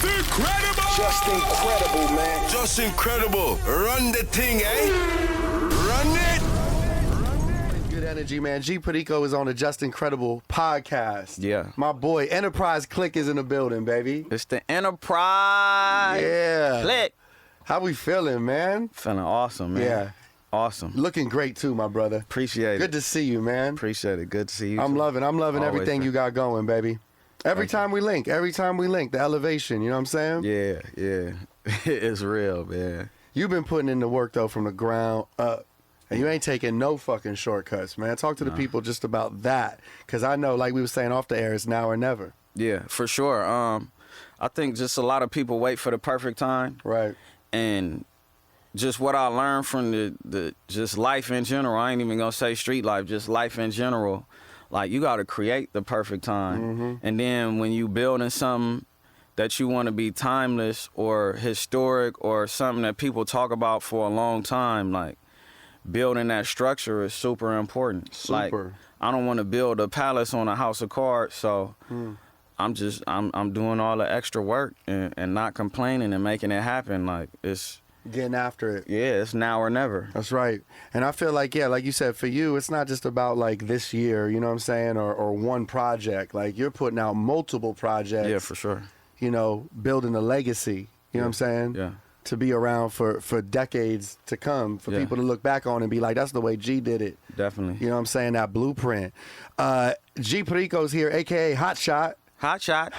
Just incredible! Just incredible, man. Just incredible. Run the thing, eh? Run it! Good energy, man. G Perico is on the Just Incredible podcast. Yeah. My boy, Enterprise Click is in the building, baby. It's the Enterprise. Yeah. Click. How we feeling, man? Feeling awesome, man. Yeah. Awesome. Looking great too, my brother. Appreciate it. Good to see you, man. Appreciate it. Good to see you. I'm too. loving Always everything been. you got going, baby. Every time we link, the elevation, you know what I'm saying? Yeah. It's real, man. You've been putting in the work, though, from the ground up. And you ain't taking no fucking shortcuts, man. Talk to the people just about that. Because I know, like we were saying off the air, it's now or never. Yeah, for sure. I think just a lot of people wait for the perfect time. Right. And just what I learned from the just life in general, I ain't even gonna say street life, just life in general. Like, you gotta create the perfect time. And then when you building something that you want to be timeless or historic or something that people talk about for a long time, like, building that structure is super important. Super. Like, I don't want to build a palace on a house of cards, so I'm doing all the extra work and not complaining and making it happen. Like, it's Getting after it. yeah, it's now or never. That's right. And I feel like, yeah, like you said, for you, it's not just about like this year, you know what I'm saying, or one project. Like, you're putting out multiple projects. Yeah, for sure. You know, building a legacy, you know what I'm saying? Yeah. To be around for decades to come, for people to look back on and be like, that's the way G did it. Definitely. You know what I'm saying? That blueprint. G Perico's here, a.k.a. Hot Shot. Hot shot.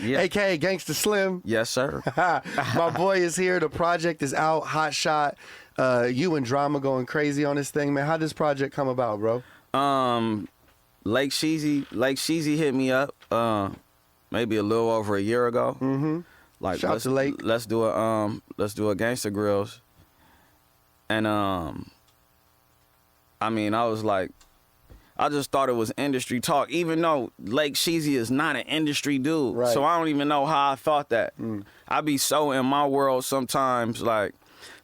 Yeah. a.k.a. Gangsta Slim. Yes, sir. My boy is here. The project is out. Hot Shot. You and Drama going crazy on this thing, man. How did this project come about, bro? Lake Sheezy hit me up maybe a little over a year ago. Like, Shout to Lake. let's do a Gangsta Grillz. And I mean, I was like, I just thought it was industry talk, even though Lake Sheezy is not an industry dude. Right. So I don't even know how I thought that. I be so in my world sometimes, like,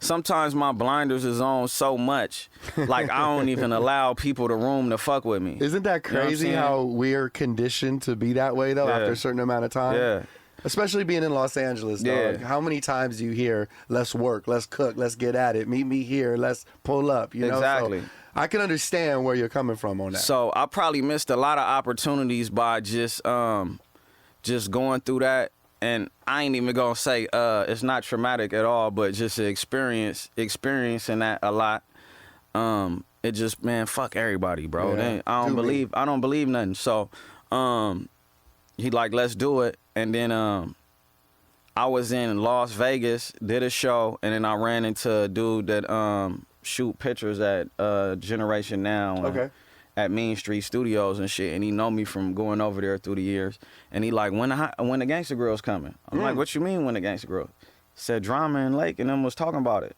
sometimes my blinders is on so much, like, I don't even allow people the room to fuck with me. Isn't that You know what I'm crazy saying? how we're conditioned to be that way, though, Yeah. after a certain amount of time? Yeah. Especially being in Los Angeles, dog. Yeah. How many times do you hear, let's work, let's cook, let's get at it, meet me here, let's pull up, you know? Exactly. So I can understand where you're coming from on that. So I probably missed a lot of opportunities by just going through that. And I ain't even gonna say it's not traumatic at all, but just experiencing that a lot. It just, man, fuck everybody, bro. Yeah. I don't believe nothing. So he like, let's do it. And then I was in Las Vegas, did a show, and then I ran into a dude that shoot pictures at Generation Now. Okay. At Main Street Studios and shit, and he know me from going over there through the years. And he like, when the Gangsta Grillz coming? I'm like, what you mean when the Gangsta Grillz? Said Drama and Lake and them was talking about it.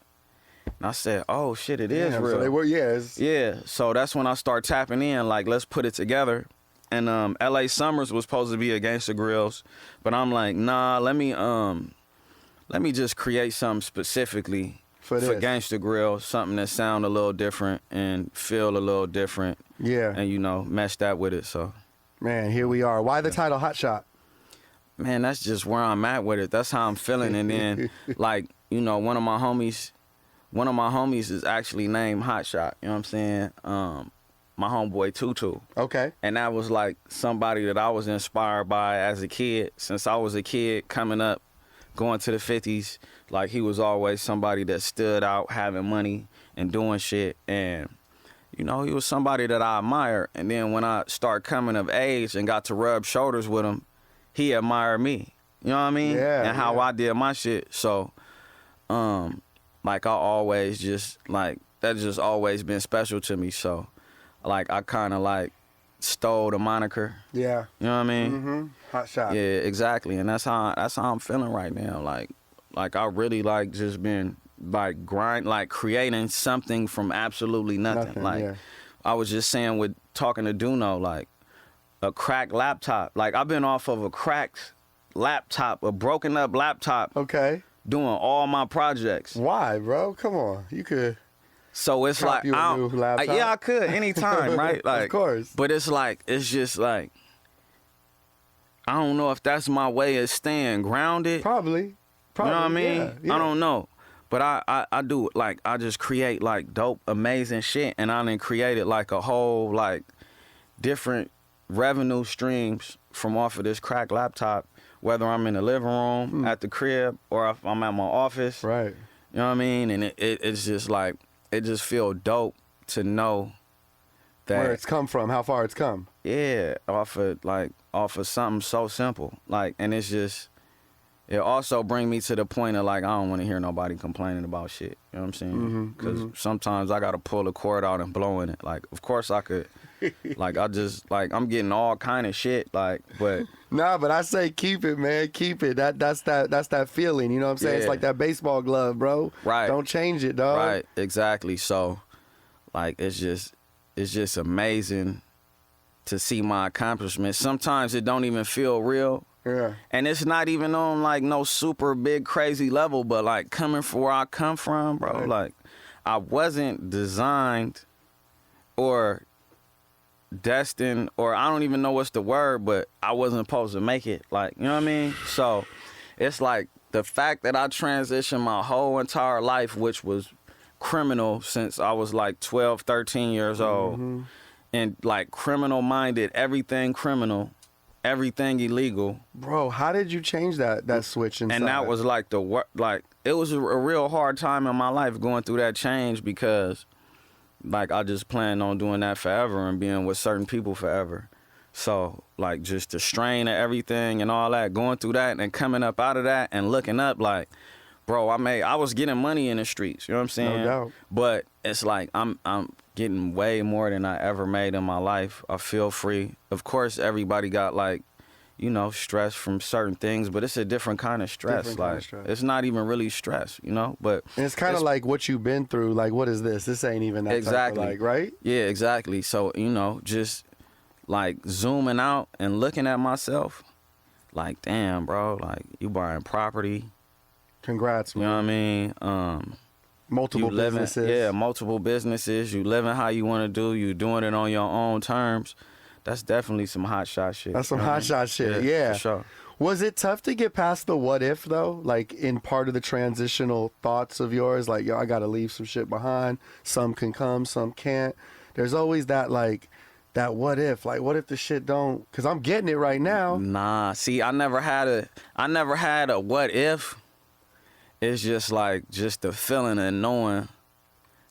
And I said, oh shit, it is real. So they were, Yeah, so that's when I start tapping in, like, let's put it together. And LA Summers was supposed to be a Gangsta Grillz, but I'm like, nah, let me just create something specifically for Gangsta Grillz, something that sound a little different and feel a little different. Yeah. And, you know, match that with it. So, Man, here we are. Why the title Hot Shot? man, that's just where I'm at with it. That's how I'm feeling. And then, like, you know, one of my homies is actually named Hot Shot. You know what I'm saying? My homeboy Tutu. Okay. And that was like somebody that I was inspired by as a kid. Since I was a kid coming up, going to the 50s, like, he was always somebody that stood out, having money and doing shit. And, you know, he was somebody that I admire. And then when I started coming of age and got to rub shoulders with him, he admired me. You know what I mean? Yeah. And how I did my shit. So, like, I always just, like, that's just always been special to me. So, like, I kind of, like, stole the moniker. Yeah. You know what I mean? Hot Shot. Yeah, exactly. And that's how I'm feeling right now. Like I really, like, just been, like, creating something from absolutely nothing. Like, yeah. I was just saying with talking to Duno, like, a cracked laptop. Like, I've been off of a cracked laptop, a broken up laptop. Okay. Doing all my projects. Why, bro? Come on. You could. So it's Cop like, you a new laptop? yeah, I could anytime, right? Like, of course. But it's like, it's just like, I don't know if that's my way of staying grounded. Probably. You know what I mean? Yeah, yeah. I don't know. But I do, like, I just create, like, dope, amazing shit. And I done created, like, a whole, like, different revenue streams from off of this crack laptop, whether I'm in the living room, at the crib, or if I'm at my office. Right. You know what I mean? And it's just, like, it just feel dope to know that. Where it's come from, how far it's come. Yeah, off of something so simple. Like, and it's just, it also bring me to the point of, like, I don't want to hear nobody complaining about shit. You know what I'm saying? Because sometimes I got to pull the cord out and blow in it. Like, of course I could, like, I'm getting all kind of shit, like, but. Nah, but I say keep it, man. Keep it. That's that feeling. You know what I'm saying? Yeah. It's like that baseball glove, bro. Right. Don't change it, dog. Right, exactly. So, like, it's just amazing to see my accomplishments. Sometimes it don't even feel real. Yeah. And it's not even on, like, no super big crazy level, but, like, coming from where I come from, bro, Right. like, I wasn't designed or destined, or I don't even know what's the word, but I wasn't supposed to make it. Like, you know what I mean? So it's like the fact that I transitioned my whole entire life, which was criminal since I was like 12, 13 years old, and like criminal minded, everything criminal, everything illegal. Bro, how did you change that switch inside? And that was like it was a real hard time in my life going through that change, because like I just planned on doing that forever and being with certain people forever. So like just the strain of everything and all that, going through that and coming up out of that and looking up, like, bro, I was getting money in the streets, you know what I'm saying? No doubt. But it's like I'm getting way more than I ever made in my life. I feel free. Of course, everybody got, like, you know, stress from certain things, but it's a different kind of stress. Different like kind of stress. It's not even really stress, you know. But and it's kind of like what you've been through. Like, what is this? This ain't even that exactly type of, like, right? Yeah, exactly. So, you know, just like zooming out and looking at myself, like, damn, bro, like, you buying property. Congrats, You man. know what I mean? Multiple you living, businesses. Yeah, multiple businesses. You living how you want to do. You doing it on your own terms. That's definitely some hot shot shit. That's some you know what I hot mean? shot shit. Yeah. For sure. Was it tough to get past the what if, though? Like, in part of the transitional thoughts of yours, like, yo, I got to leave some shit behind. Some can come, some can't. There's always that, like, that what if. Like, what if the shit don't? Because I'm getting it right now. Nah, see, I never had a what if. It's just like, just the feeling of knowing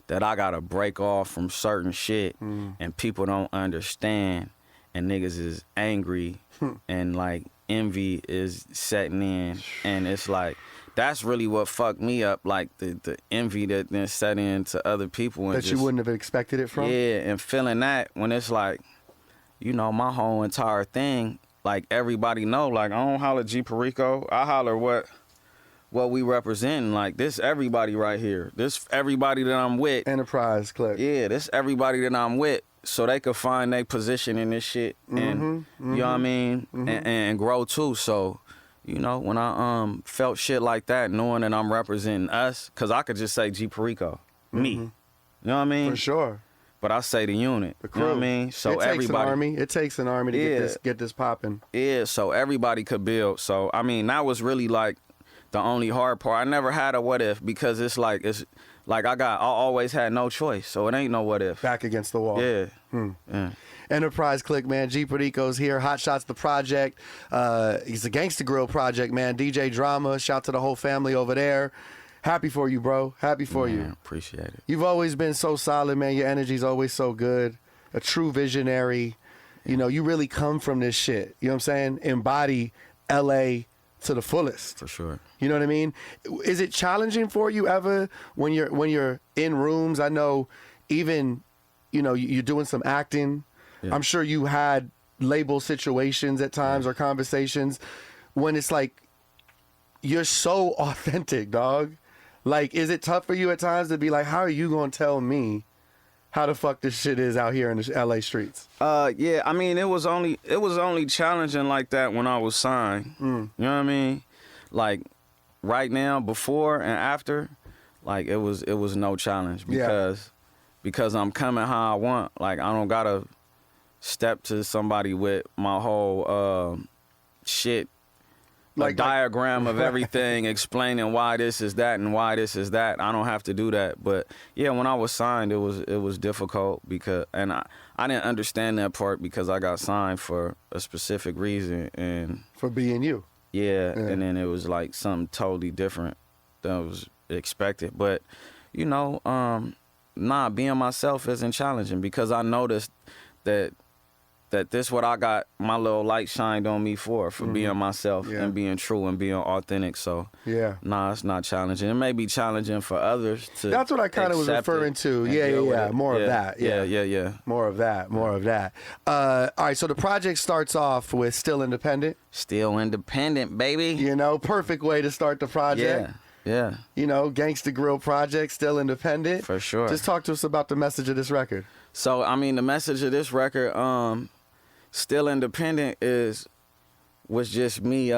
that I gotta break off from certain shit and people don't understand and niggas is angry and like envy is setting in, and it's like, that's really what fucked me up, like the envy that then set in to other people. And That just, you wouldn't have expected it from? yeah, and feeling that when it's like, you know, my whole entire thing, like everybody know, like I don't holler G Perico, I holler what we representing. Like, this everybody right here. This everybody that I'm with. Enterprise click. Yeah, this everybody that I'm with, so they could find their position in this shit and you know what I mean, and grow too. So, you know, when I felt shit like that, knowing that I'm representing us, cause I could just say G Perico, me. You know what I mean? For sure. But I say the unit. The crew. You know what I mean? So it takes everybody. an army. It takes an army to Yeah. get this popping. Yeah, so everybody could build. So I mean, that was really like the only hard part. I never had a what if, because it's like I always had no choice. So it ain't no what if. Back against the wall. Yeah. Yeah. Enterprise click, man. G Perico's here. Hot Shots the project. It's a Gangsta Grillz project, man. DJ Drama. Shout to the whole family over there. Happy for you, bro. Happy for you. Appreciate it. You've always been so solid, man. Your energy's always so good. A true visionary. You know, you really come from this shit. You know what I'm saying? Embody LA to the fullest. For sure. You know what I mean? Is it challenging for you ever when you're in rooms? I know even, you know, you're doing some acting. Yeah. I'm sure you had label situations at times or conversations when it's like you're so authentic, dog. Like, is it tough for you at times to be like, how are you gonna tell me how the fuck this shit is out here in the LA streets? Yeah, I mean, it was only challenging like that when I was signed. You know what I mean? Like, right now, before and after, like, it was no challenge, because I'm coming how I want. Like, I don't gotta step to somebody with my whole shit, a diagram of everything explaining why this is that and why this is that. I don't have to do that. But yeah, when I was signed, it was difficult because, and I didn't understand that part because I got signed for a specific reason and for being you. Yeah, and then it was like something totally different than was expected. But you know, being myself isn't challenging because I noticed that this what I got my little light shined on me for being myself and being true and being authentic. So it's not challenging. It may be challenging for others to. That's what I kind of was referring to. Yeah. More of that. Yeah. More of that. All right. So the project starts off with Still Independent. Still Independent, baby. You know, perfect way to start the project. Yeah. You know, Gangsta Grillz project, Still Independent. For sure. Just talk to us about the message of this record. So, I mean, the message of this record, Still Independent was just me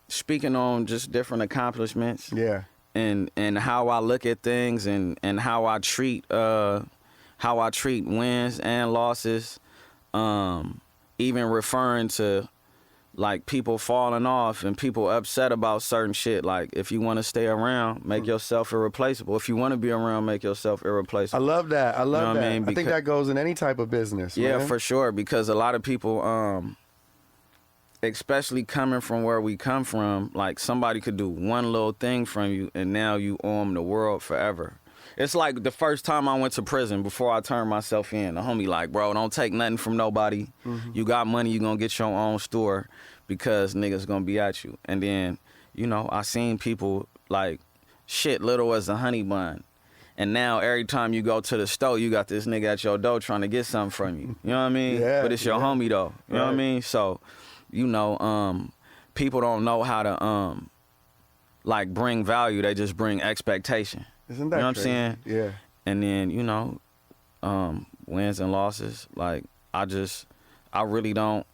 speaking on just different accomplishments. Yeah. And how I look at things and how I treat wins and losses. Even referring to like people falling off and people upset about certain shit. Like if you want to stay around, make yourself irreplaceable. If you want to be around, make yourself irreplaceable. I love that. I love that. I mean? I think that goes in any type of business. Yeah, man. for sure. Because a lot of people, especially coming from where we come from, like somebody could do one little thing from you and now you owe them the world forever. It's like the first time I went to prison before I turned myself in. The homie like, bro, don't take nothing from nobody. You got money, you gonna get your own store because niggas gonna be at you. And then, you know, I seen people like shit little as a honey bun. And now every time you go to the store, you got this nigga at your door trying to get something from you. You know what I mean? Yeah, but it's your homie though. You know what I mean? So, you know, people don't know how to like bring value, they just bring expectation. Isn't that you know crazy? What I'm saying? Yeah. And then, you know, wins and losses, like I really don't,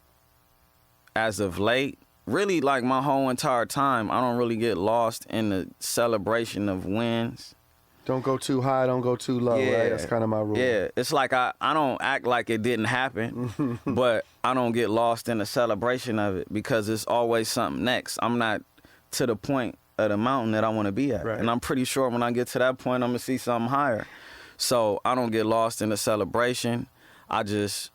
as of late, really like my whole entire time, I don't really get lost in the celebration of wins. Don't go too high, don't go too low, right? That's kind of my rule. Yeah, it's like I don't act like it didn't happen, but I don't get lost in the celebration of it because it's always something next. I'm not to the point of the mountain that I want to be at. Right. And I'm pretty sure when I get to that point, I'm going to see something higher. So I don't get lost in the celebration. I just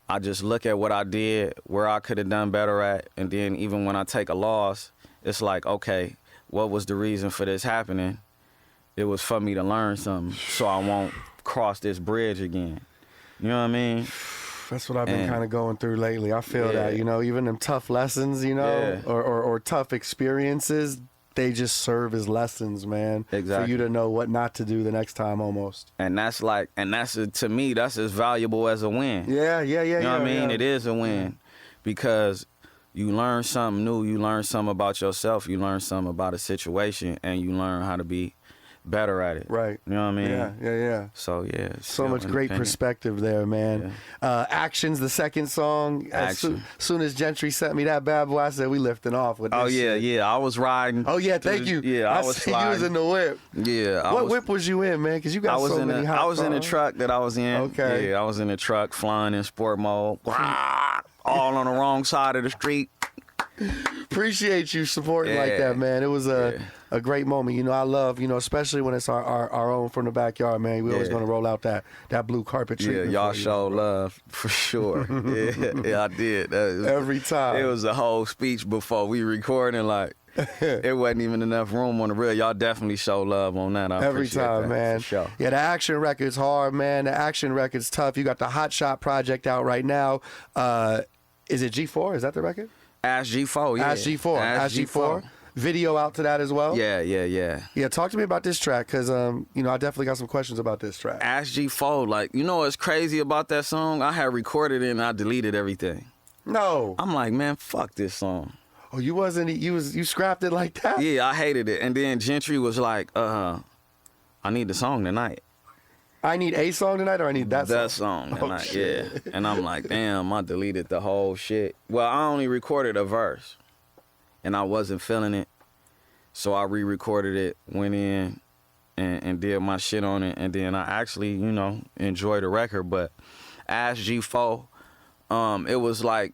look at what I did, where I could have done better at, and then even when I take a loss, it's like, okay, what was the reason for this happening? It was for me to learn something so I won't cross this bridge again. You know what I mean? That's what I've been kind of going through lately. I feel that, you know, even them tough lessons, you know, or tough experiences, they just serve as lessons, man. Exactly. For you to know what not to do the next time almost. And that's to me, that's as valuable as a win. Yeah. You know what I mean? It is a win because you learn something new. You learn something about yourself. You learn something about a situation and you learn how to be better at it. Right. You know what I mean? Yeah. So, yeah. So much great perspective there, man. Yeah. Action's the second song. As soon as Gentry sent me that bad boy, I said, we lifting off with this shit. I was riding. Oh, yeah, thank you. Yeah, I was see you was in the whip. Yeah. What whip was you in, man? Because you got so many hot I was in the truck that I was in. Okay. Yeah, I was in the truck flying in sport mode. All on the wrong side of the street. Appreciate you supporting like that, man. It was a great moment. You know, I love, you know, especially when it's our own from the backyard, man. We always going to roll out that blue carpet treatment. Yeah, y'all show love for sure. Yeah, I did. Every time. It was a whole speech before we recording, like, it wasn't even enough room on the reel. Y'all definitely show love on that. I Every time, that, man. For sure. Yeah, the action record's hard, man. The action record's tough. You got the Hot Shot project out right now. Is it G4? Is that the record? Ask G4, yeah. Ask G4. Ask G4. Video out to that as well? Yeah. Yeah, talk to me about this track, because, you know, I definitely got some questions about this track. Ask G4, like, you know what's crazy about that song? I had recorded it and I deleted everything. No. I'm like, man, fuck this song. Oh, you scrapped it like that? Yeah, I hated it. And then Gentry was like, I need the song tonight. I need a song tonight, or I need that song? That song tonight, yeah. And I'm like, damn, I deleted the whole shit. Well, I only recorded a verse, and I wasn't feeling it. So I re-recorded it, went in, and did my shit on it, and then I actually, you know, enjoyed the record. But Ask G4, it was like,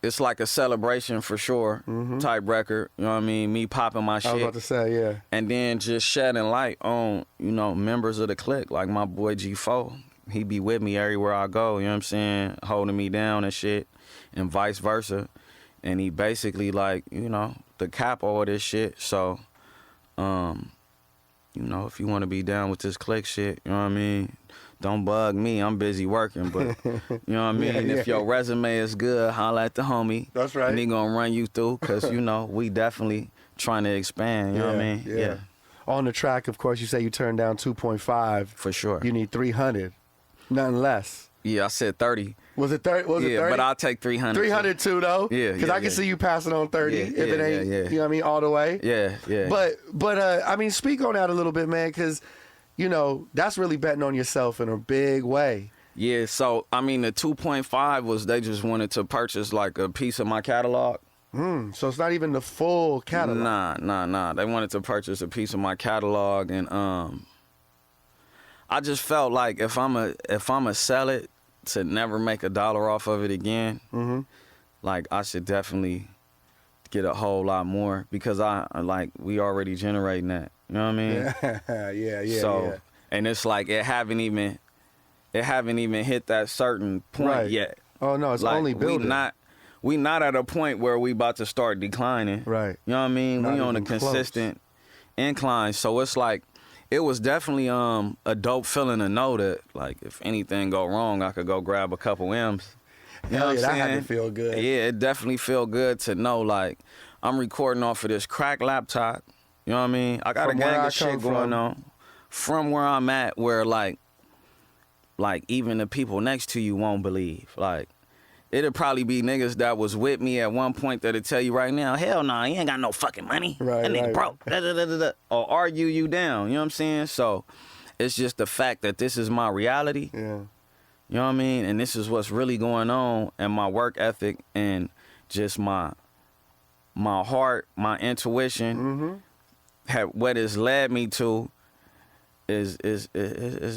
it's like a celebration for sure type record. You know what I mean? Me popping my shit. I was about to say, yeah. And then just shedding light on, you know, members of the clique, like my boy G4. He be with me everywhere I go, you know what I'm saying? Holding me down and shit, and vice versa. And he basically like, you know, the capo of this shit. So, you know, if you want to be down with this clique shit, you know what I mean? Don't bug me, I'm busy working, but you know what I mean? If your resume is good, holla at the homie. That's right. And he gonna run you through, because, you know, we definitely trying to expand, you know what I mean? Yeah. On the track, of course, you say you turned down 2.5. For sure. You need 300, nothing less. Yeah, I said 30. Was it 30? Was it 30? But I'll take 300. 300 too, though. Yeah, because I can see you passing on 30 if it ain't, you know what I mean, all the way. Yeah. But I mean, speak on that a little bit, man, because, you know, that's really betting on yourself in a big way. Yeah, so, I mean, the 2.5 was they just wanted to purchase, like, a piece of my catalog. So it's not even the full catalog. Nah. They wanted to purchase a piece of my catalog, and I just felt like if I'ma sell it to never make $1 off of it again, like I should definitely get a whole lot more, because we already generating that. You know what I mean? Yeah. So, and it's like it haven't even hit that certain point yet. Oh no, it's like, only building. We not at a point where we about to start declining. Right. You know what I mean? Not we on a even consistent incline. So it's like, it was definitely a dope feeling to know that, like, if anything go wrong, I could go grab a couple M's. You know what I'm that saying? had to feel good. Yeah, it definitely feel good to know, like, I'm recording off of this crack laptop. You know what I mean? I got a gang of shit going on from where I'm at, where like even the people next to you won't believe. Like, it'll probably be niggas that was with me at one point that'll tell you right now, hell nah, he ain't got no fucking money. Right, that nigga broke. Or argue you down. You know what I'm saying? So it's just the fact that this is my reality. Yeah. You know what I mean? And this is what's really going on, and my work ethic and just my heart, my intuition, what it's led me to is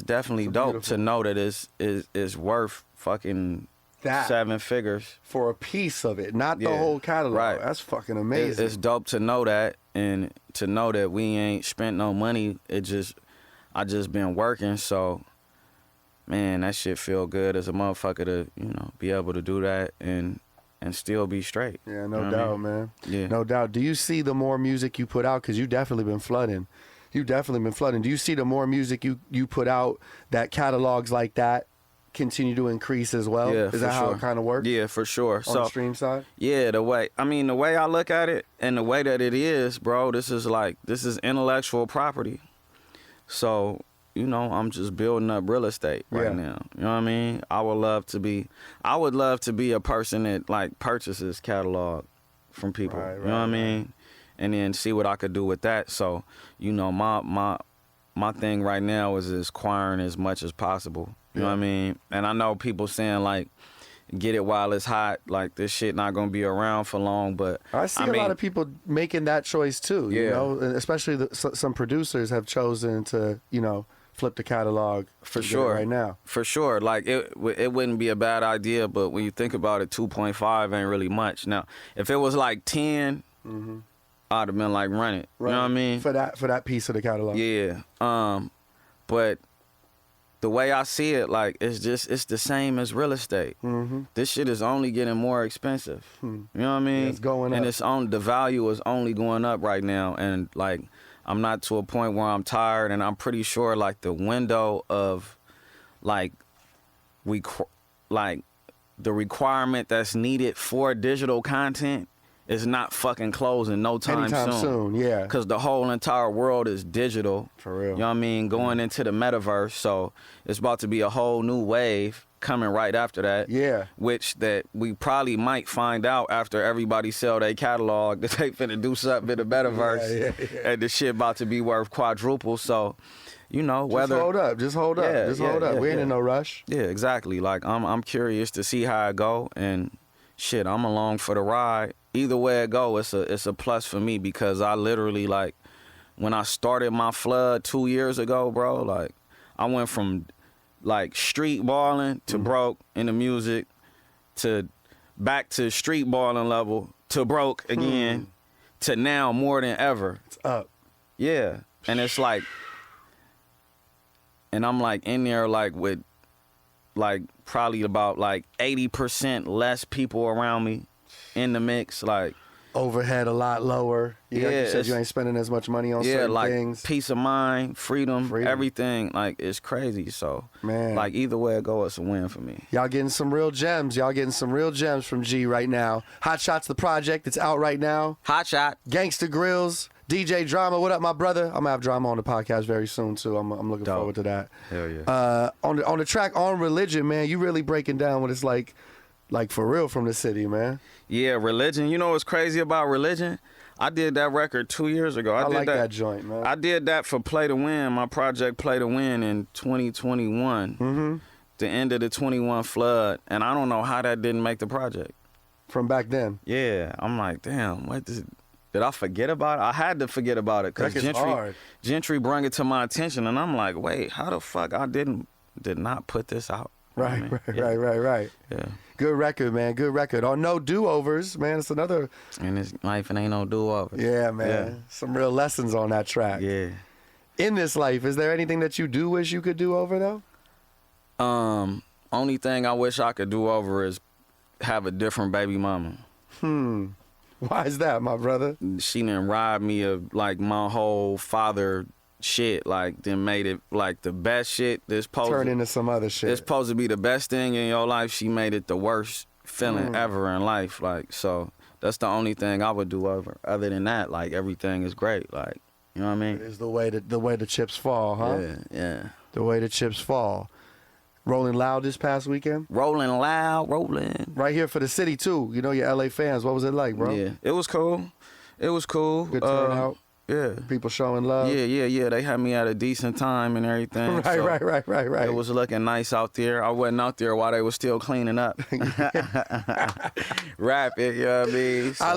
definitely dope beautiful. to know that it's worth fucking That 7 figures for a piece of it, not the whole catalog. Right. That's fucking amazing. It's dope to know that, and to know that we ain't spent no money. I just been working, so man, that shit feel good as a motherfucker to, you know, be able to do that and still be straight. Yeah, no You know what doubt, I mean? man. Yeah. No doubt. Do you see the more music you put out, because you definitely been flooding. Do you see the more music you put out, that catalogs like that continue to increase as well? Yeah, Is that how it kind of works? Yeah, for sure. On the stream side? Yeah, the way I look at it and the way that it is, bro, this is intellectual property. So, you know, I'm just building up real estate right now. You know what I mean? I would love to be a person that like purchases catalog from people. Right, you know what I mean? And then see what I could do with that. So, you know, my thing right now is acquiring as much as possible. You know what I mean? And I know people saying like, get it while it's hot, like this shit not gonna be around for long, but I see a lot of people making that choice too, you know, and especially some producers have chosen to, you know, flip the catalog for sure right now. For sure. Like it wouldn't be a bad idea, but when you think about it, 2.5 ain't really much. Now, if it was like 10, I'd have been like, run it. Right. You know what I mean? For that piece of the catalog. Yeah. But the way I see it, like, it's the same as real estate. This shit is only getting more expensive. You know what I mean? Yeah, it's going up. And the value is only going up right now. And like, I'm not to a point where I'm tired, and I'm pretty sure like the window of like the requirement that's needed for digital content is not fucking closing no time soon. Yeah. Because the whole entire world is digital. For real. You know what I mean? Going into the metaverse. So it's about to be a whole new wave coming right after that. Yeah. Which that we probably might find out after everybody sell their catalog that they finna do something in the metaverse. Yeah. And the shit about to be worth quadruple. So, you know, whether... Just hold up. We ain't in no rush. Yeah, exactly. Like, I'm curious to see how it go. And shit, I'm along for the ride. Either way it go, it's a plus for me, because I literally, like, when I started my flood 2 years ago, bro, like, I went from, like, street balling to broke in the music to back to street balling level to broke again to now more than ever. It's up. Yeah. And it's like, and I'm like in there like with like probably about like 80% less people around me in the mix. Like Overhead a lot lower. You said it's- you ain't spending as much money on certain like things. peace of mind, freedom, Freedom. everything. Like it's crazy. So Man. like either way it go, it's a win for me. Y'all getting some real gems. Y'all getting some real gems from G right now. Hot Shots the project. It's out right now. Hot shot. Gangsta Grillz. DJ Drama. What up, my brother? I'm gonna have Drama on the podcast very soon too. I'm looking Dope. forward to that. Hell yeah. On the track On Religion, man, you really breaking down what it's like for real from the city, man. Yeah, religion. You know what's crazy about religion? I did that record 2 years ago. I did like that joint, man. I did that for Play to Win, my project Play to Win in 2021. Mm-hmm. The end of the 21 flood. And I don't know how that didn't make the project. From back then. Yeah, I'm like, damn, did I forget about it? I had to forget about it because Record's hard. Gentry brought it to my attention, and I'm like, wait, how the fuck I did not put this out? You know what I mean? Right. Yeah. Good record, man. Good record. On No Do-Overs, man. It's another. And this life and ain't no do-over. Yeah, man. Yeah. Some real lessons on that track. Yeah. In this life, is there anything that you do wish you could do over though? Only thing I wish I could do over is have a different baby mama. Why is that, my brother? She done robbed me of like my whole father shit, like then made it like the best shit. Turn into some other shit. It's supposed to be the best thing in your life. She made it the worst feeling ever in life. Like, so that's the only thing I would do over. Other than that, like everything is great. Like, you know what I mean? Is the way the chips fall, huh? Yeah. The way the chips fall. Rolling Loud this past weekend. Rolling loud, rolling. Right here for the city too. You know your LA fans. What was it like, bro? Yeah, it was cool. It was cool. Good turnout. Yeah. People showing love. Yeah. They had me at a decent time and everything. Right, so right. It was looking nice out there. I wasn't out there while they were still cleaning up. Rap it, you know what I mean? So, I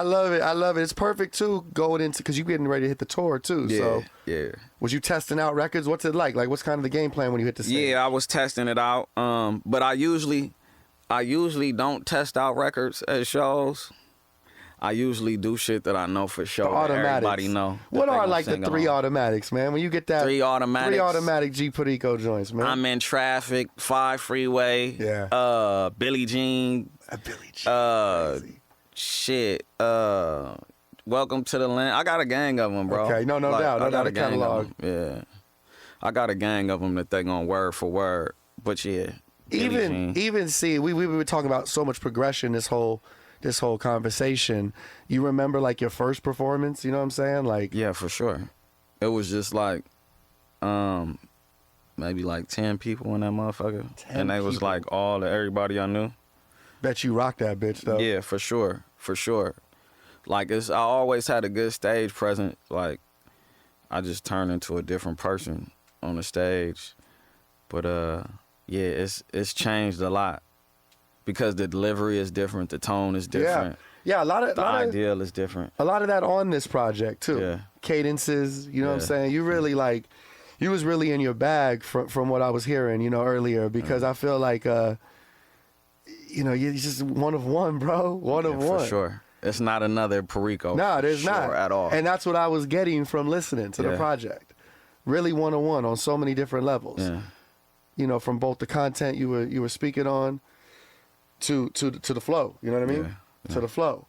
love it. It's perfect too going into, because you're getting ready to hit the tour too. So yeah. was you testing out records? What's it like? Like what's kind of the game plan when you hit the stage? Yeah, I was testing it out. But I usually don't test out records at shows. I usually do shit that I know for sure. The automatics. Everybody know. What are like the three automatics, man? When you get that Three automatics. Three automatic G Perico joints, man. I'm in traffic, 5 freeway. Yeah. Billie Jean. Billie Jean. Shit. Welcome to the Land. I got a gang of them, bro. Okay, no doubt. I got a gang catalog. of them. Yeah. I got a gang of them that they gonna word for word. But yeah. Billie Even see, we were talking about so much progression this whole conversation. You remember like your first performance, you know what I'm saying? Like yeah, for sure. It was just like maybe like 10 people in that motherfucker. 10 and they was people. like everybody I knew. Bet you rocked that bitch though. Yeah, for sure. Like I always had a good stage presence. Like I just turned into a different person on the stage. But yeah, it's changed a lot. Because the delivery is different, the tone is different. Yeah, the ideal is different. A lot of that on this project too. Yeah. Cadences, you know what I'm saying? You really like, you was really in your bag from what I was hearing, you know, earlier, because I feel like, you know, you're just one of one, bro. One of one. For sure. It's not another Perico. No, there's not. At all. And that's what I was getting from listening to the project. Really one of one on so many different levels. Yeah. You know, from both the content you were speaking on to the flow. You know what I mean? Yeah. To the flow.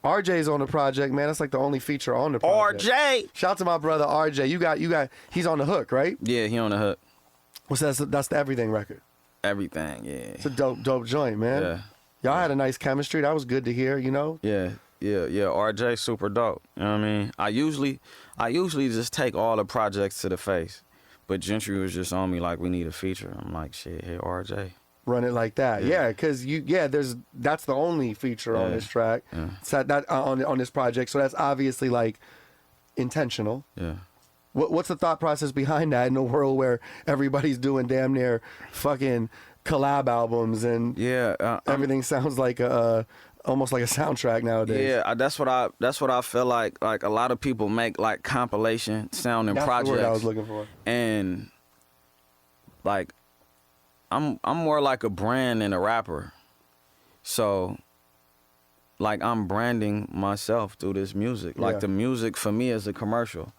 RJ's on the project, man. That's like the only feature on the project. RJ! Shout out to my brother RJ. You got he's on the hook, right? Yeah, he on the hook. That's the Everything record. Everything, yeah. It's a dope joint, man. Yeah. Y'all had a nice chemistry. That was good to hear, you know? Yeah. RJ super dope. You know what I mean? I usually just take all the projects to the face. But Gentry was just on me like, we need a feature. I'm like, shit, hey, RJ. Run it like that. Yeah, because that's the only feature on this track. Yeah. So that on this project. So that's obviously like intentional. Yeah. What's the thought process behind that in a world where everybody's doing damn near fucking collab albums and everything sounds like almost like a soundtrack nowadays? Yeah, that's what I feel like. Like a lot of people make like compilation sounding projects. That's the word I was looking for. And like I'm more like a brand than a rapper. So, like, I'm branding myself through this music. Like, the music for me is a commercial.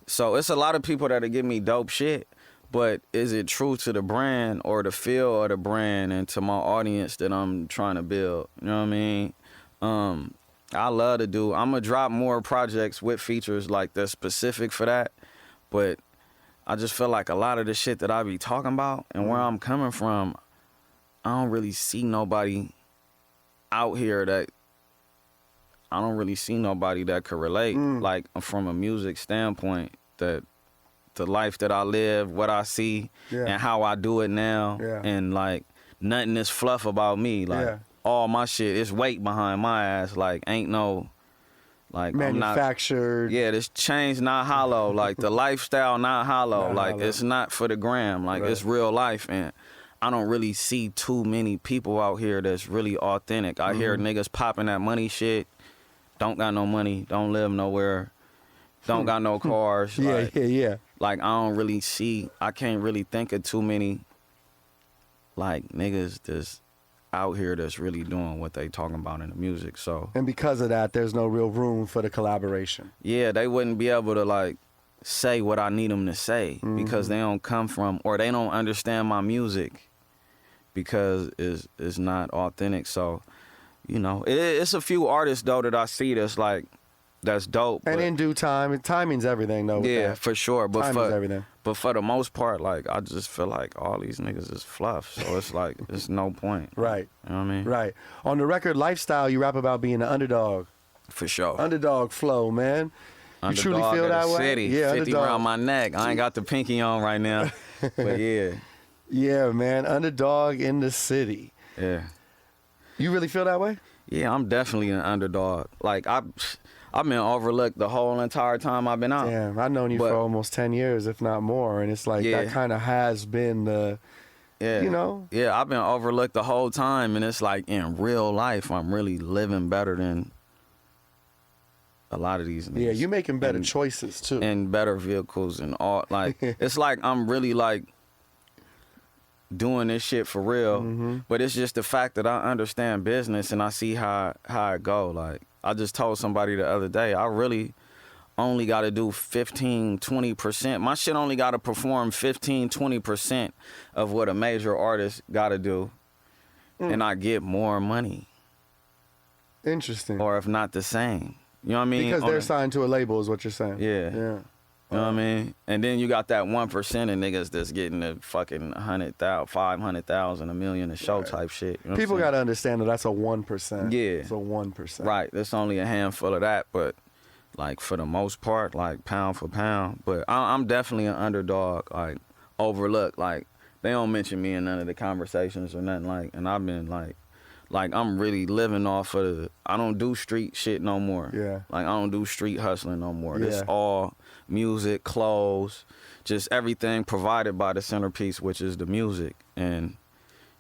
So it's a lot of people that'll give me dope shit, but is it true to the brand or the feel of the brand and to my audience that I'm trying to build? You know what I mean? I love to do, I'm gonna drop more projects with features like that's specific for that, but I just feel like a lot of the shit that I be talking about and where I'm coming from, I don't really see nobody out here that, I don't really see nobody that could relate, like from a music standpoint, that the life that I live, what I see, and how I do it now, and like nothing is fluff about me. Like all my shit is weight behind my ass. Like ain't no like manufactured. This chain's not hollow. Like the lifestyle not hollow. Like it's not for the gram. Like it's real life, and I don't really see too many people out here that's really authentic. I hear niggas popping that money shit. Don't got no money, don't live nowhere, don't got no cars. Like I don't really see, I can't really think of too many, like, niggas that's out here that's really doing what they talking about in the music, so. And because of that, there's no real room for the collaboration. Yeah, they wouldn't be able to, like, say what I need them to say because they don't come from, or they don't understand my music because it's not authentic, so. You know, it's a few artists, though, that I see that's dope. And in due time, timing's everything, though. Yeah, for sure. But timing's everything. But for the most part, like, I just feel like all these niggas is fluff. So it's like, it's no point. Right. You know what I mean? Right. On the record Lifestyle, you rap about being an underdog. For sure. Underdog flow, man. You Underdog truly feel of that the way? City, Yeah, 50 underdog. around my neck. I ain't got the pinky on right now. But yeah. Yeah, man. Underdog in the city. Yeah. You really feel that way? Yeah, I'm definitely an underdog. Like, I've been overlooked the whole entire time I've been out. Damn, I've known you for almost 10 years, if not more. And it's like that kind of has been the, you know? Yeah, I've been overlooked the whole time. And it's like, in real life, I'm really living better than a lot of these niggas. Yeah, you making better choices, too. And better vehicles and all. Like, it's like I'm really, like, doing this shit for real, but it's just the fact that I understand business and I see how it go. Like, I just told somebody the other day, I really only got to do 15, 20%. My shit only got to perform 15, 20% of what a major artist got to do, and I get more money. Interesting. Or if not the same. You know what I mean? Because they're signed to a label is what you're saying. Yeah. Yeah. You know what I mean? And then you got that 1% of niggas that's getting the fucking 100,000, 500,000, $1 million a show type shit. You know People got to understand that that's a 1%. Yeah. It's a 1%. Right. There's only a handful of that, but like for the most part, like pound for pound. But I'm definitely an underdog, like overlooked. Like they don't mention me in none of the conversations or nothing like. And I've been like I'm really living off of the. I don't do street shit no more. Yeah. Like I don't do street hustling no more. It's Yeah. all music, clothes, just everything provided by the centerpiece, which is the music and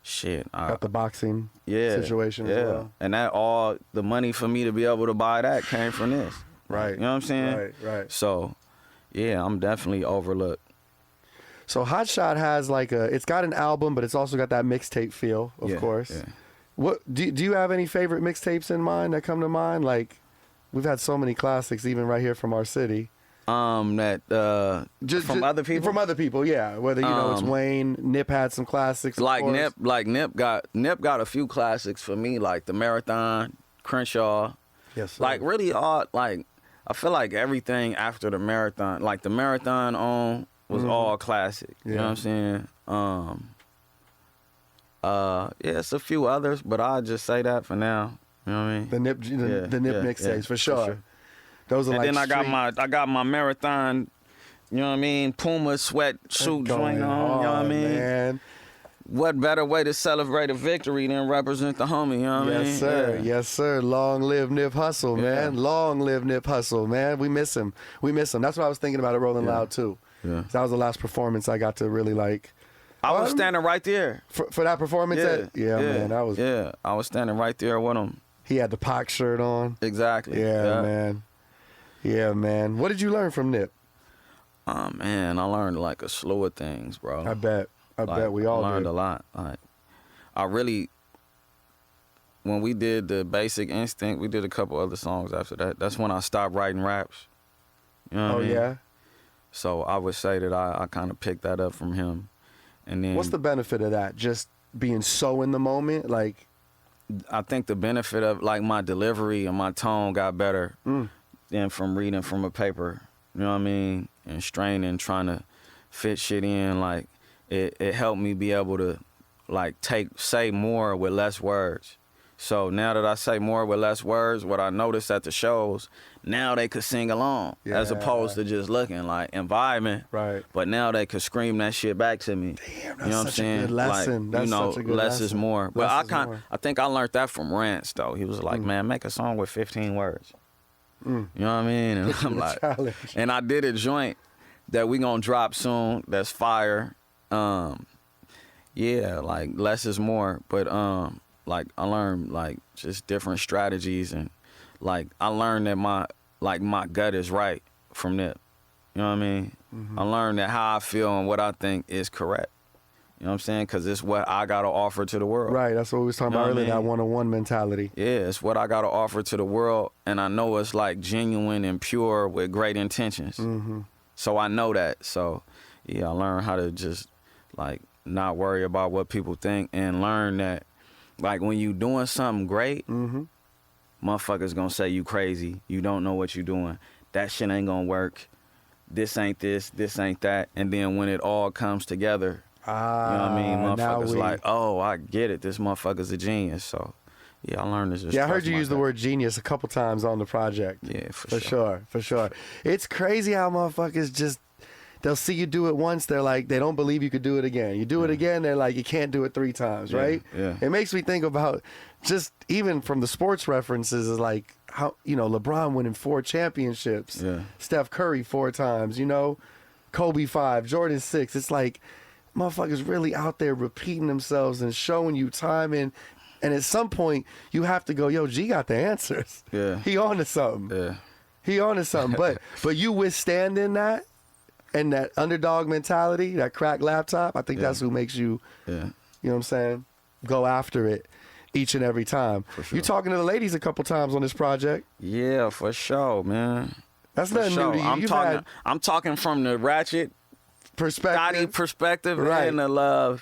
shit. Got the boxing Yeah. situation Yeah. as well. And that all the money for me to be able to buy that came from this. Right. You know what I'm saying? Right. So, yeah, I'm definitely overlooked. So Hot Shot has like it's got an album, but it's also got that mixtape feel, of course. Yeah. What do you have any favorite mixtapes in mind that come to mind? Like, we've had so many classics, even right here from our city. From other people? From other people, yeah. Whether it's Wayne, Nip had some classics. Like Nip got a few classics for me, like the Marathon, Crenshaw. Yes. Sir. Like really all like I feel like everything after the Marathon, like the Marathon on was all classic. You know what I'm saying? It's a few others, but I'll just say that for now. You know what I mean? The Nip mixtapes for sure. Those are and like. then I got my Marathon. You know what I mean? Puma sweatsuit joint on. You know what I mean? Man. What better way to celebrate a victory than represent the homie? You know what I mean? Yes, sir. Yeah. Yes, sir. Long live Nip Hussle, man. Long live Nip Hussle, man. We miss him. That's what I was thinking about at Rolling Loud too. Yeah. That was the last performance I got to really like. I was standing right there. For that performance? Man. That was. Yeah, I was standing right there with him. He had the Pac shirt on. Exactly. Yeah, man. Yeah, man. What did you learn from Nip? Oh, man, I learned like a slew of things, bro. I bet we all learned did. a lot. Like, I really, when we did the Basic Instinct, we did a couple other songs after that. That's when I stopped writing raps. You know what I mean? Yeah. So I would say that I kind of picked that up from him. And then What's the benefit of that? Just being so in the moment, like. I think the benefit of like my delivery and my tone got better than from reading from a paper. You know what I mean? And straining, trying to fit shit in. Like it helped me be able to like say more with less words. So now that I say more with less words, what I noticed at the shows, now they could sing along as opposed to just looking like environment. Right. But now they could scream that shit back to me. Damn, that's you know what I'm such a saying? good lesson. Like, That's you know, such a good less lesson. is more. But Less is I think I learned that from Rance though. He was like, man, make a song with 15 words. You know what I mean? And I'm like, challenge. and I did a joint that we gonna drop soon. That's fire. Yeah, like less is more. But like I learned like just different strategies, and like I learned that my gut is right from Nip. You know what I mean? I learned that how I feel and what I think is correct. You know what I'm saying? Because it's what I got to offer to the world. Right, that's what we was talking You know about what I earlier, that mean? one-on-one mentality. Yeah, it's what I got to offer to the world, and I know it's like genuine and pure with great intentions. So I know that. So yeah, I learned how to just like not worry about what people think, and learn that like when you doing something great, motherfuckers gonna say you crazy, you don't know what you doing, that shit ain't gonna work, this ain't that, and then when it all comes together, you know what I mean, motherfuckers like, oh, I get it, this motherfucker's a genius. So yeah, I learned to just Yeah, I heard trust you use the myself. word genius a couple times on the project. Yeah, for sure. For sure. It's crazy how motherfuckers just, they'll see you do it once, they're like, they don't believe you could do it again. You do it again, they're like, you can't do it 3 times, right? Yeah. It makes me think about just even from the sports references is like how, you know, LeBron winning 4 championships, Yeah. Steph Curry 4 times, you know, Kobe 5, Jordan 6. It's like motherfuckers really out there repeating themselves and showing you time, and at some point you have to go, yo, G got the answers. Yeah. He on to something. Yeah. He on to something. But you withstanding that and that underdog mentality, that cracked laptop, I think that's who makes you, Yeah. you know what I'm saying, go after it each and every time. sure. You talking to the ladies a couple times on this project. Yeah, for sure, man. That's For nothing sure. new to you. You've had I'm talking from the ratchet perspective. Scotty perspective, Right. and the lover,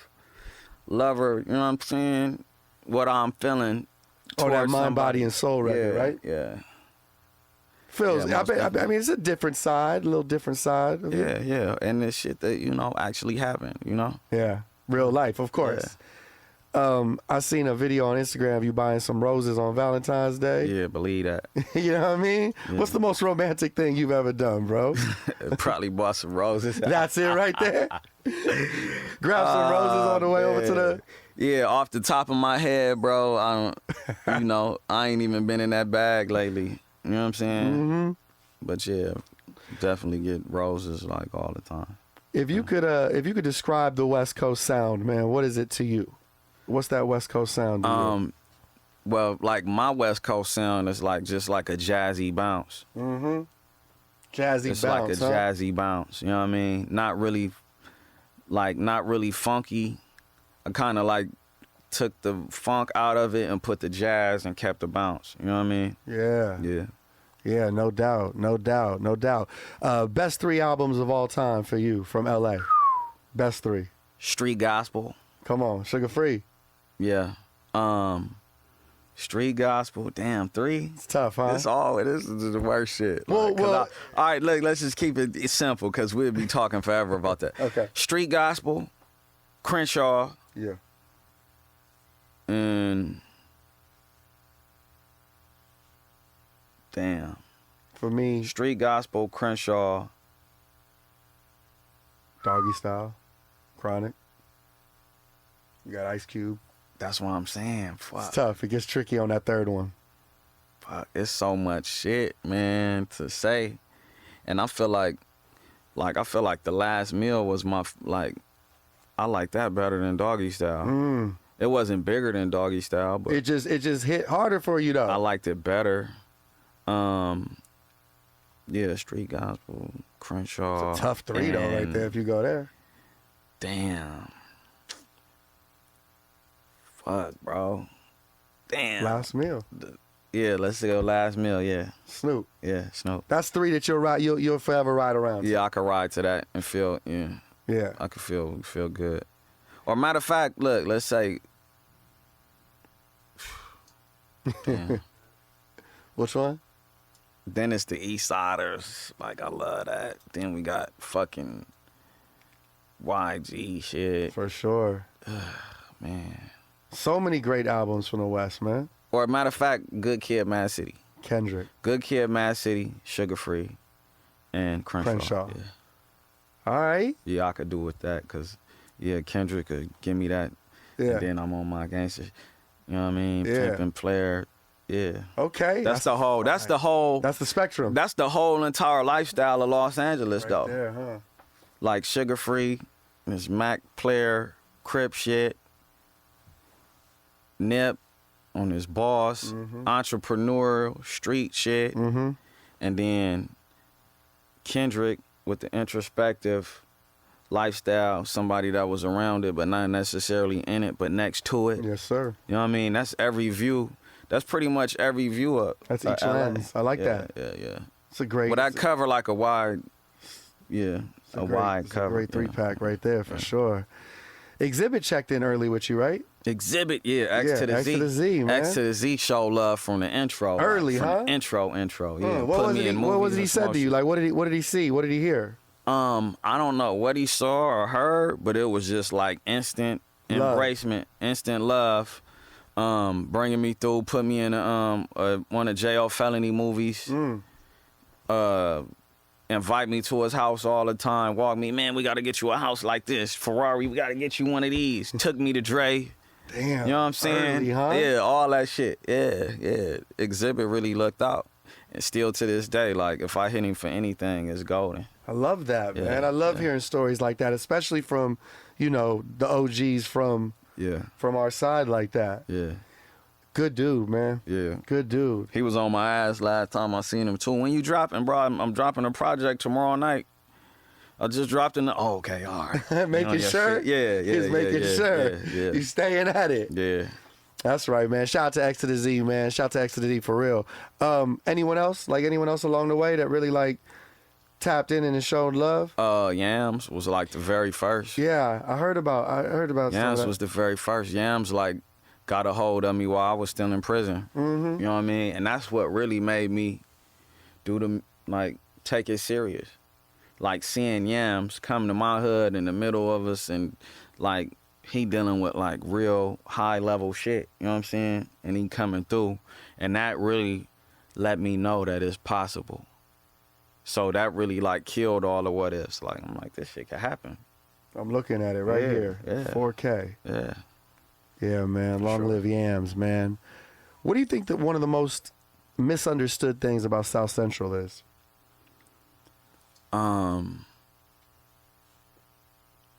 you know what I'm saying? What I'm feeling. Oh, that towards mind, somebody. body, and soul record, Yeah, right? Yeah. Feels. Yeah, I, most bet, I definitely. mean, it's a different side, a little different side. Of it. Yeah. And this shit that, you know, actually happened, you know? Yeah. Real life, of course. I seen a video on Instagram of you buying some roses on Valentine's Day. Yeah, believe that. You know what I mean? Yeah. What's the most romantic thing you've ever done, bro? Probably bought some roses. That's it right there. Grab some roses on the way over to the. Yeah, off the top of my head, bro, I don't, you know, I ain't even been in that bag lately. You know what I'm saying? But yeah, definitely get roses like all the time. If you could describe the West Coast sound, man, what is it to you? What's that West Coast sound to you? Well, like my West Coast sound is like just like a jazzy bounce. Jazzy It's bounce, like a huh? jazzy bounce. You know what I mean? Not really funky. I kind of like took the funk out of it and put the jazz and kept the bounce. You know what I mean? Yeah. Yeah. Yeah, no doubt. Best 3 albums of all time for you from LA. Best 3. Street gospel. Come on, Sugar Free. Yeah. Street gospel. Damn, 3. It's tough, huh? This is the worst shit. Well, Like, 'cause well- all right, look, let's just keep it simple because we'll be talking forever about that. Okay. Street gospel, Crenshaw, Yeah. and damn. For me, Street gospel, Crenshaw. Doggy Style, Chronic. You got Ice Cube. That's what I'm saying. It's Fuck. tough. It gets tricky on that third one. Fuck. It's so much shit, man, to say. And I feel like the last meal was I like that better than Doggy Style. It wasn't bigger than Doggy Style, but It just hit harder for you though. I liked it better. Yeah, Street Gospel, Crenshaw. It's a tough 3 though, right and there. If you go there, Damn. Fuck, bro. Damn. Last meal. Yeah, let's go last meal. Yeah, Snoop. yeah, Snoop. That's 3 that you'll forever ride around. Yeah, I could ride to that and feel. Yeah, Yeah. I could feel good. Or matter of fact, look, let's say. Damn. Which one? Then it's the East Siders. Like, I love that. Then we got fucking YG shit. For sure. Man. So many great albums from the West, man. Or matter of fact, Good Kid, Mad City. Kendrick. Good Kid, Mad City, Sugar Free, and Crenshaw. Yeah. All right. Yeah, I could do with that because, yeah, Kendrick could give me that. Yeah. And then I'm on my gangster. You know what I mean? Yeah. Pimpin' Player. Yeah. Okay. That's the whole. That's the whole. That's the spectrum. That's the whole entire lifestyle of Los Angeles, right though. there, huh? Like Sugar Free, this Mac Player, Crip shit, Nip on his boss, entrepreneurial street shit, and then Kendrick with the introspective lifestyle, somebody that was around it but not necessarily in it, but next to it. Yes, sir. You know what I mean? That's every view. That's pretty much every view up. That's each LA. lens. I like Yeah, that. Yeah. It's a great. But I cover like a wide, a wide cover. It's a great 3-pack right there for sure. Exhibit checked in early with you, right? Exhibit, yeah, X to the Z. X to the Z, man. X to the Z show love from the intro. Early, from huh? The intro, yeah. What Put was me it? in What was movies it he and said small to you? shit. Like, what did he see? What did he hear? I don't know what he saw or heard, but it was just like instant Love. embracement, instant love. Bringing me through, put me in one of J.O. Felony movies. Invite me to his house all the time. Walk me, man, we got to get you a house like this. Ferrari, we got to get you one of these. Took me to Dre. Damn. You know what I'm saying? Early, huh? Yeah, all that shit. Yeah. Exhibit really looked out. And still to this day, like, if I hit him for anything, it's golden. I love that, Yeah, man. I love hearing stories like that, especially from, the OGs from our side like that. Yeah. Good dude, man. Yeah. Good dude. He was on my ass last time I seen him, too. When you dropping, bro? I'm dropping a project tomorrow night. I just dropped in the... Oh, okay, all right. Making sure? Yeah. He's making sure. Yeah. You staying at it. Yeah. That's right, man. Shout out to X to the Z, man. Shout out to X to the Z for real. Anyone else? Like anyone else along the way that really like tapped in and showed love? Yams was like the very first. Yeah, I heard about Yams some of was the very first. Yams like got a hold of me while I was still in prison. You know what I mean? And that's what really made me take it serious. Like seeing Yams come to my hood in the middle of us and like he dealing with like real high level shit, you know what I'm saying? And he coming through. And that really let me know that it's possible. So that really like killed all the what ifs. Like I'm like, this shit could happen. I'm looking at it right here. Yeah. 4K. Yeah. Yeah, man. Long live Yams, man. What do you think that one of the most misunderstood things about South Central is?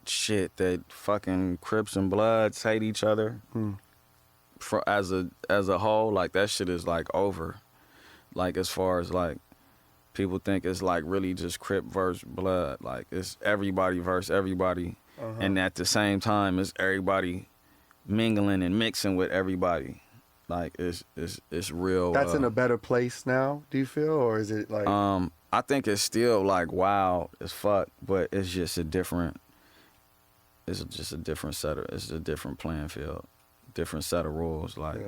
Shit that fucking Crips and Bloods hate each other. As a whole, like that shit is like over. Like as far as like people think it's like really just Crip versus Blood. Like it's everybody versus everybody, and at the same time it's everybody mingling and mixing with everybody. Like it's real. That's in a better place now, do you feel? Or is it like I think it's still like wild as fuck, but it's just a different different playing field, different set of rules, like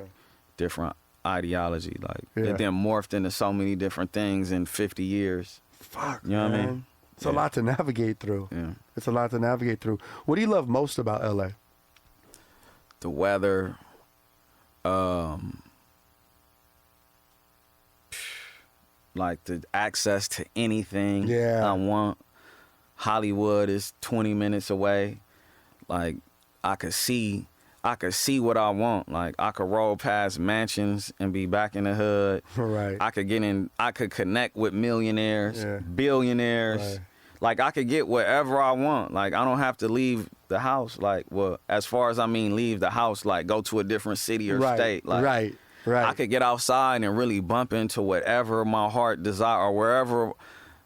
different ideology, like it then morphed into so many different things in 50 years. Fuck, you know man. what I mean? It's a lot to navigate through. Yeah. It's a lot to navigate through. What do you love most about LA? The weather, like the access to anything I want. Hollywood is 20 minutes away. Like I could see what I want. Like I could roll past mansions and be back in the hood. Right. I could connect with millionaires, billionaires. Right. Like I could get whatever I want. Like I don't have to leave the house. Like, well, as far as I mean leave the house, like go to a different city or state. Like right. I could get outside and really bump into whatever my heart desire or wherever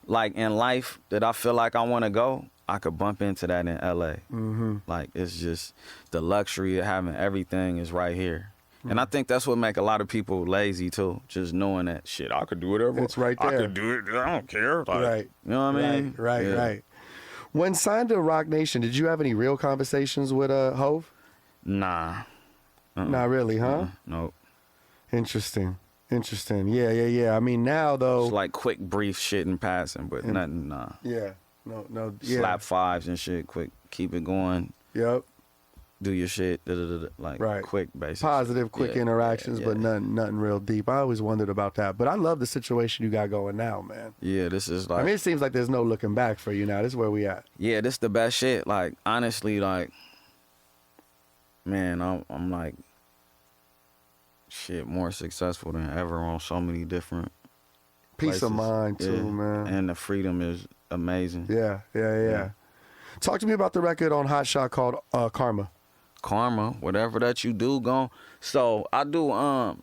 like in life that I feel like I want to go. I could bump into that in LA. Like it's just the luxury of having everything is right here. And I think that's what make a lot of people lazy too. Just knowing that shit, I could do whatever. It's right there. I could do it. I don't care. Like, Right. You know what I mean? Right. Yeah. Right. When signed to Rock Nation, did you have any real conversations with Hove? Nah. Not really, huh? Nope. Interesting. Yeah. I mean, now though. It's like quick, brief shit in passing, but nothing. Nah. Yeah. No. Yeah. Slap fives and shit. Quick, keep it going. Yep. Do your shit. Like Right. quick, basically. Positive, quick interactions, yeah. but nothing real deep. I always wondered about that. But I love the situation you got going now, man. Yeah, this is like. I mean, it seems like there's no looking back for you now. This is where we at. Yeah, this the best shit. Like, honestly, like, man, I'm like, shit, more successful than ever on so many different Peace of places. mind, too, Yeah. man. And the freedom is amazing. Yeah. Talk to me about the record on Hot Shot called Karma. Karma, whatever that you do, go. So I do. I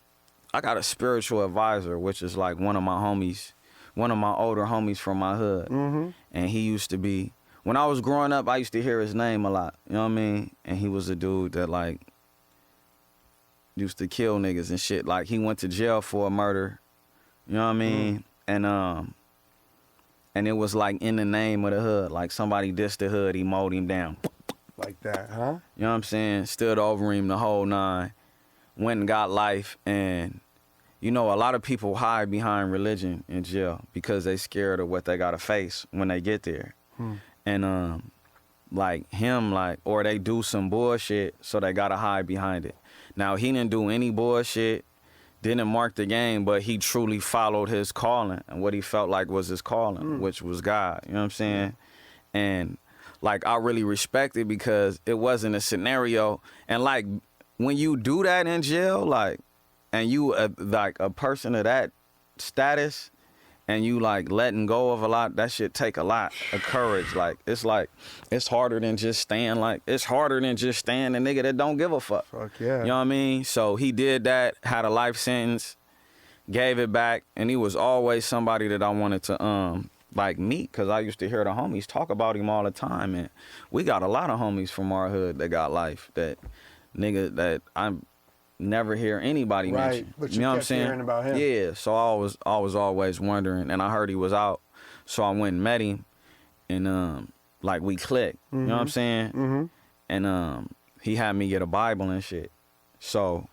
got a spiritual advisor, which is like one of my homies, one of my older homies from my hood, and he used to be. When I was growing up, I used to hear his name a lot. You know what I mean? And he was a dude that like used to kill niggas and shit. Like he went to jail for a murder. You know what I mean? And it was like in the name of the hood. Like somebody dissed the hood, he mowed him down. Like that, huh? You know what I'm saying? Stood over him the whole nine. Went and got life. And, you know, a lot of people hide behind religion in jail because they scared of what they got to face when they get there. And, like, him, like, or they do some bullshit, so they got to hide behind it. Now, he didn't do any bullshit, didn't mark the game, but he truly followed his calling and what he felt like was his calling, which was God. You know what I'm saying? And, like, I really respect it because it wasn't a scenario. And, like, when you do that in jail, like, and you, like, a person of that status, and you, like, letting go of a lot, that shit take a lot of courage. Like, it's harder than just staying, like, it's harder than just staying a nigga that don't give a fuck. Fuck yeah. You know what I mean? So he did that, had a life sentence, gave it back, and he was always somebody that I wanted to, like, meet, because I used to hear the homies talk about him all the time, and we got a lot of homies from our hood that got life, that nigga that I never hear anybody mention. But you know what I'm kept saying? hearing about him. Yeah, so I was always wondering, and I heard he was out, so I went and met him, and like we clicked. You know what I'm saying? And he had me get a Bible and shit. So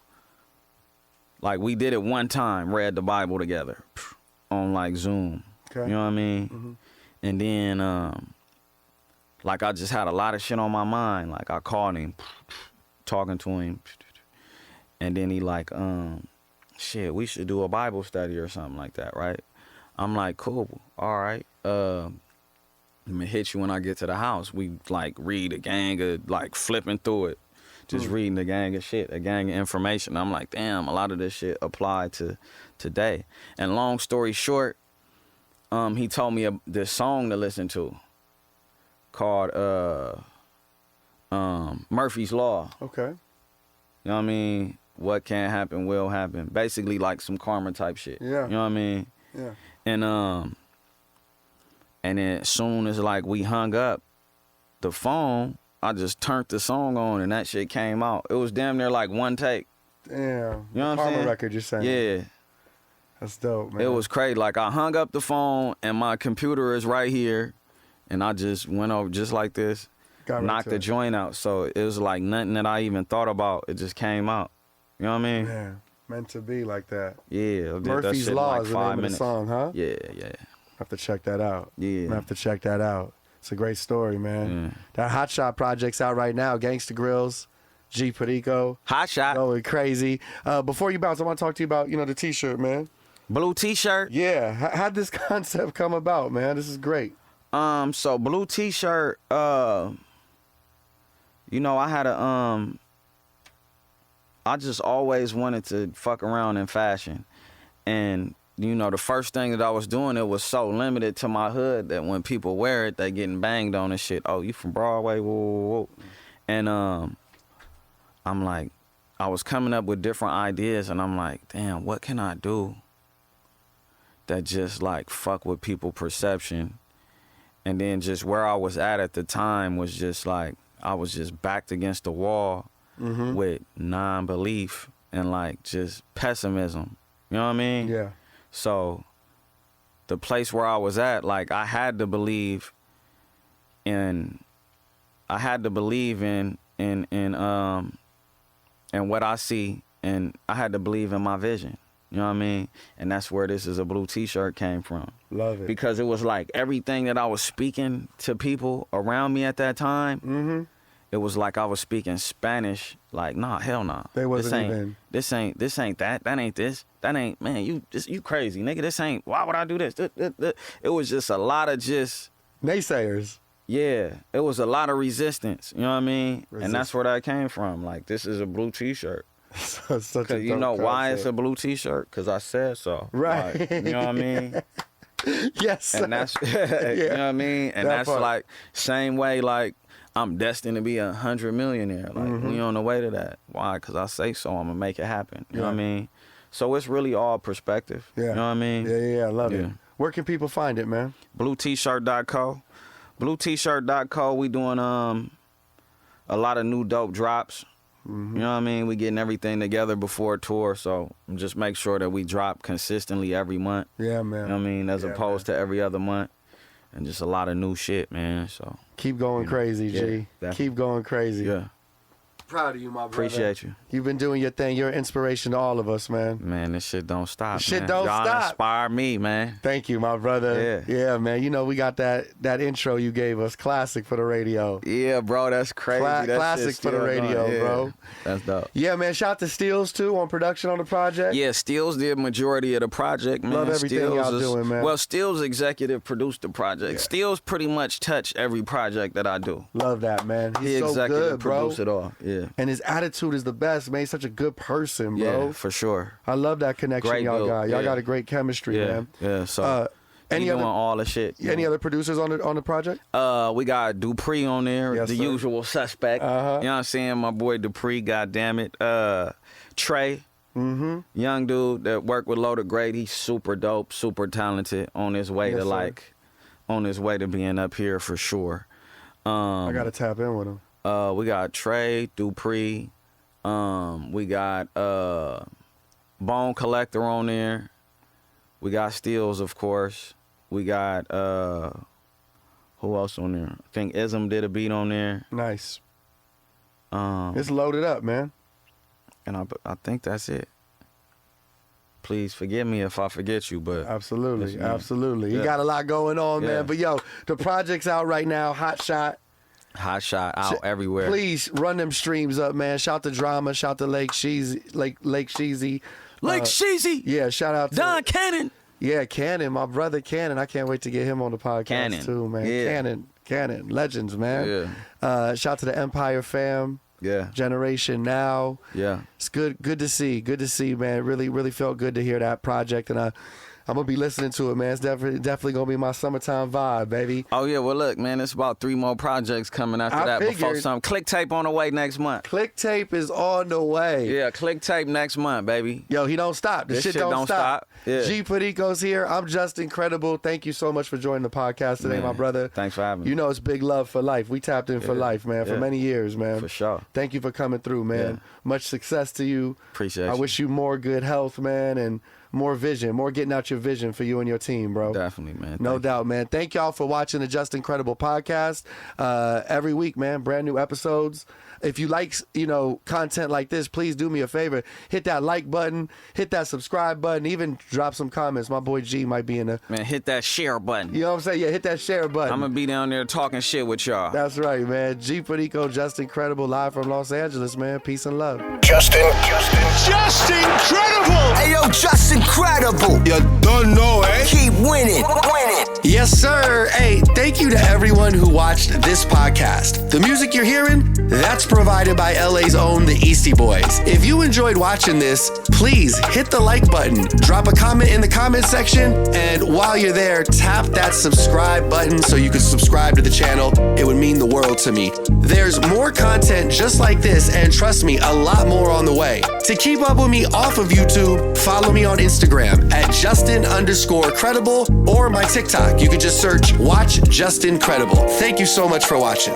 like we did it one time, read the Bible together on like Zoom. Okay. You know what I mean? And then like I just had a lot of shit on my mind. Like I called him, talking to him, and then he like, shit, we should do a Bible study or something like that, right? I'm like, cool, all right. I'm gonna hit you when I get to the house. We like read a gang of like flipping through it, just reading a gang of shit, a gang of information. I'm like, damn, a lot of this shit applied to today. And long story short, he told me this song to listen to called Murphy's Law. Okay. You know what I mean? What can happen will happen. Basically like some karma type shit. Yeah. You know what I mean? Yeah. And then as soon as like we hung up the phone, I just turned the song on and that shit came out. It was damn near like one take. Damn. You know what I'm Karma saying? record you're saying. Yeah. That's dope, man. It was crazy. Like I hung up the phone and my computer is right here, and I just went over just like this, Got right knocked to the it. joint out. So it was like nothing that I even thought about. It just came out. You know what I mean? Yeah. Meant to be like that. Yeah. I did that Murphy's shit in Law like is the 5 name of the minutes. song, huh? Yeah. Have to check that out. Yeah. I have to check that out. It's a great story, man. That Hot Shot project's out right now. Gangsta Grillz, G Perico. Hot shot. Going crazy. Before you bounce, I want to talk to you about, the T-shirt, man. Blue T-shirt. Yeah. How'd this concept come about, man? This is great. So blue T-shirt. I had I just always wanted to fuck around in fashion, and the first thing that I was doing, it was so limited to my hood that when people wear it, they getting banged on and shit. Oh, you from Broadway? Whoa, whoa, whoa. And I'm like, I was coming up with different ideas, and I'm like, damn, what can I do that just like fuck with people perception? And then just where I was at the time was just like, I was just backed against the wall with non-belief and like just pessimism. You know what I mean? Yeah. So the place where I was at, like I had to believe in what I see, and I had to believe in my vision. You know what I mean? And that's where This Is a Blue T-shirt came from. Love it. Because it was like everything that I was speaking to people around me at that time, it was like I was speaking Spanish. Like, nah, hell nah. They wasn't this ain't that ain't this. That ain't, man, you crazy, nigga. This ain't, why would I do this? It was just a lot of just naysayers. Yeah, it was a lot of resistance. You know what I mean? And that's where that came from. Like, This Is a Blue T-shirt. Such a you know why it's a blue T-shirt? Because I said so. Right. Like, you know what I mean? Yes. And that's, you know what I mean? And that's part. Like, same way, like, I'm destined to be 100 millionaire. Like, we on the way to that. Why? Because I say so. I'm going to make it happen. You know what I mean? So it's really all perspective. Yeah. You know what I mean? Yeah, I love it. Where can people find it, man? BlueT-shirt.co. BlueT-shirt.co. We doing a lot of new dope drops. You know what I mean? We getting everything together before tour, so just make sure that we drop consistently every month. Yeah, man. You know what I mean? As opposed to every other month. And just a lot of new shit, man. So keep going crazy, G. Definitely. Keep going crazy. Yeah. Proud of you, my brother. Appreciate you. You've been doing your thing. You're an inspiration to all of us, man. Man, this shit don't stop. Shit man. don't Y'all stop. Inspire me, man. Thank you, my brother. Yeah, man. You know, we got that intro you gave us, classic for the radio. Yeah, bro, that's crazy. Classic for the radio, bro. That's dope. Yeah, man. Shout out to Steels, too, on production on the project. Yeah, Steels did majority of the project, man. Love everything y'all doing, man. Well, Steels executive produced the project. Yeah. Steels pretty much touched every project that I do. Love that, man. He's so good, bro. Produced it all. Yeah. And his attitude is the best, man. He's such a good person, bro. Yeah, for sure. I love that connection y'all got. Y'all got a great chemistry, man. Yeah, so doing all the shit. Any other producers on the project? We got Dupree on there, the usual suspect. You know what I'm saying? My boy Dupree, goddamn it. Trey, young dude that worked with Loaded Great. He's super dope, super talented. On his way to being up here for sure. I gotta tap in with him. We got Trey, Dupree. We got Bone Collector on there. We got Steels, of course. We got who else on there? I think Ism did a beat on there. Nice. It's loaded up, man. And I think that's it. Please forgive me if I forget you, but absolutely. You got a lot going on, man. But yo, the project's out right now. Hot Shot out everywhere. Please run them streams up, man. Shout to Drama, shout to Lake Sheezy. Yeah, shout out to Don Cannon. Yeah, Cannon, my brother Cannon. I can't wait to get him on the podcast too, man. Yeah. Cannon, legends, man. Yeah. Shout to the Empire fam. Yeah. Generation Now. Yeah. It's good to see, man. Really felt good to hear that project, and I'm gonna be listening to it, man. It's definitely gonna be my summertime vibe, baby. Oh yeah, well look, man, it's about 3 more projects coming after that before some Click Tape on the way next month. Click Tape is on the way. Yeah, Click Tape next month, baby. Yo, he don't stop. This shit don't stop. Yeah. G Perico's here. I'm Just Incredible. Thank you so much for joining the podcast today, my brother. Thanks for having me. You know it's big love for life. We tapped in for life, man, for many years, man. For sure. Thank you for coming through, man. Yeah. Much success to you. Appreciate it. I wish you more good health, man, and more vision, more getting out your vision for you and your team, bro. Definitely, man. No doubt, man. Thank y'all for watching the Just Incredible podcast. Every week, man, brand new episodes. If you like, content like this, please do me a favor. Hit that like button, hit that subscribe button, even drop some comments. My boy G might be in the... Man, hit that share button. You know what I'm saying? Yeah, hit that share button. I'm going to be down there talking shit with y'all. That's right, man. G Perico, Just Incredible, live from Los Angeles, man. Peace and love. Just incredible! Hey, yo, Just Incredible. You don't know, eh? Keep winning. Yes, sir. Hey, thank you to everyone who watched this podcast. The music you're hearing, that's provided by LA's own The Eastie Boys. If you enjoyed watching this, please hit the like button, drop a comment in the comment section, and while you're there, tap that subscribe button so you can subscribe to the channel. It would mean the world to me. There's more content just like this, and trust me, a lot more on the way. To keep up with me off of YouTube, follow me on Instagram at Justin_credible or my TikTok. You can just search Watch Just Incredible. Thank you so much for watching.